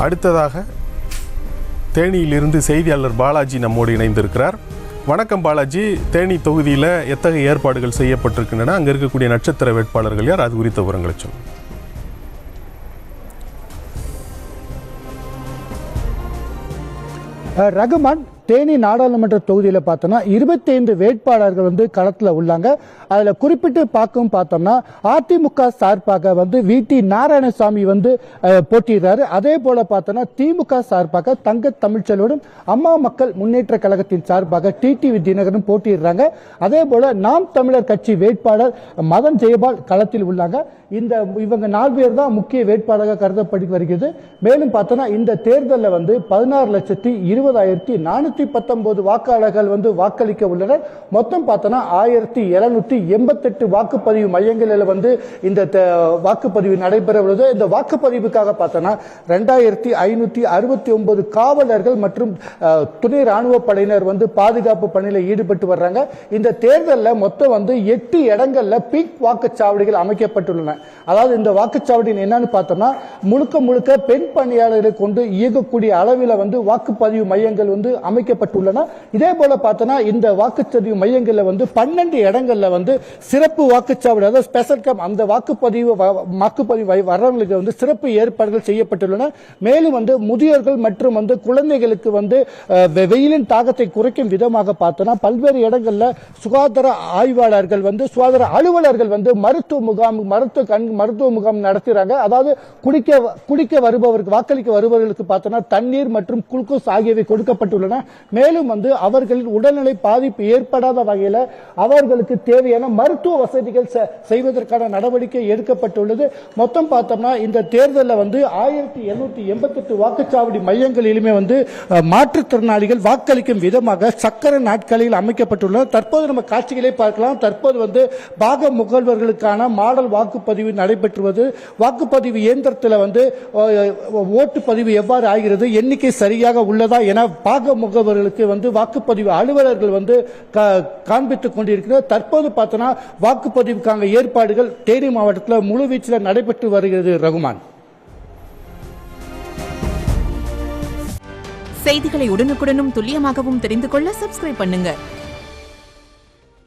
அடுத்ததாக தேனியிலிருந்து செய்தியாளர் பாலாஜி நம்மோடு இணைந்திருக்கிறார். வணக்கம் பாலாஜி. தேனி தொகுதியில் எத்தகைய ஏற்பாடுகள் செய்யப்பட்டிருக்கின்றன, அங்கே இருக்கக்கூடிய நட்சத்திர வேட்பாளர்கள் யார், அது குறித்த விவரங்களை சொல்லுங்கள். ரகுமான், தேனி நாடாளுமன்ற தொகுதியில் பார்த்தோம்னா 25 வேட்பாளர்கள் களத்தில் உள்ளாங்க. அதில் குறிப்பிட்டு பார்த்தோம்னா அதிமுக சார்பாக VT நாராயணசாமி போட்டியிடுறாரு. அதே போல பார்த்தோம்னா திமுக சார்பாக தங்க தமிழ்ச்செல்வனும், அம்மா மக்கள் முன்னேற்ற கழகத்தின் சார்பாக டிடிவி தினகரனும் போட்டியிடுறாங்க. அதே போல நாம் தமிழர் கட்சி வேட்பாளர் மதன் ஜெயபால் களத்தில் உள்ளாங்க. இவங்க 4 பேர் தான் முக்கிய வேட்பாளராக கருதப்பட்டு வருகிறது. மேலும் பார்த்தோம்னா இந்த தேர்தலில் 16,20,419 வாக்காளர்கள் வாக்களிக்க உள்ளனர். மொத்தம் பார்த்தோம்னா 1,788 வாக்குப்பதிவு மையங்களில் இந்த வாக்குப்பதிவு நடைபெற உள்ளது. இந்த வாக்குப்பதிவுக்காக பார்த்தோம்னா 2,569 காவலர்கள் மற்றும் துணை ராணுவ படையினர் பாதுகாப்பு பணியில் ஈடுபட்டு வர்றாங்க. இந்த தேர்தலில் மொத்தம் 8 இடங்கள்ல பிங்க் வாக்குச்சாவடிகள் அமைக்கப்பட்டுள்ளன. அதாவது இந்த வாக்குச்சாவடி என்னன்னு பார்த்தோம்னா முழுக்க பெண் பணியாளர்களை கொண்டு இயங்கக்கூடிய அளவில் வாக்குப்பதிவு மையங்கள் அமைக்கப்பட்டுள்ளன. இதே போல பார்த்தோம்னா இந்த வாக்குப்பதிவு மையங்கள்ல 12 இடங்கள்ல சிறப்பு வாக்குச்சாவடி, அதாவது ஸ்பெஷல் கேம்ப், அந்த வாக்குப்பதிவு வர்றவங்களுக்கு சிறப்பு ஏற்பாடுகள் செய்யப்பட்டுள்ளன. மேலும் முதியோர்கள் மற்றும் குழந்தைகளுக்கு வெயிலின் தாக்கத்தை குறைக்கும் விதமாக பார்த்தோம்னா பல்வேறு இடங்கள்ல சுகாதார ஆய்வாளர்கள் சுகாதார அலுவலர்கள் மருத்துவ முகாம் நடத்துறாங்க. அதாவது குடிக்க வருபவருக்கு, வாக்களிக்க வருபவர்களுக்கு பார்த்தோம்னா தண்ணீர் மற்றும் குளுக்கோஸ் ஆகியவை கொடுக்கப்பட்டுள்ளன. மேலும் அவர்களின் உடல்நிலை பாதிப்பு ஏற்படாத வகையில் அவர்களுக்கு தேவையான மருத்துவ வசதிகள் செய்வதற்கான நடவடிக்கை எடுக்கப்பட்டுள்ளது. மொத்தம் பார்த்தோம்னா இந்த தேர்தலில் 1,788 வாக்குச்சாவடி மையங்களிலுமே மாற்றுத்திறனாளிகள் வாக்களிக்கும் விதமாக சக்கர நாட்களில் அமைக்கப்பட்டுள்ளன. தற்போது நம்ம காட்சிகளை பார்க்கலாம். தற்போது பாக முகல்வர்களுக்கான மாடல் வாக்குப்பதிவு நடைபெற்றுவது. வாக்குப்பதிவு இயந்திரத்தில் ஓட்டுப்பதிவு எவ்வாறு ஆகிறது, எண்ணிக்கை சரியாக உள்ளதா என பாக முகவர்களுக்கு வாக்குப்பதிவு அலுவலர்கள் காண்பித்துக் கொண்டிருக்கிறார். தற்போது பார்த்தோம்னா வாக்குப்பதிவுக்கான ஏற்பாடுகள் தேனி மாவட்டத்தில் முழுவீச்சில் நடைபெற்று வருகிறது. ரகுமான், செய்திகளை உடனுக்குடனும் துல்லியமாகவும் தெரிந்து கொள்ள சப்ஸ்கிரைப் பண்ணுங்க.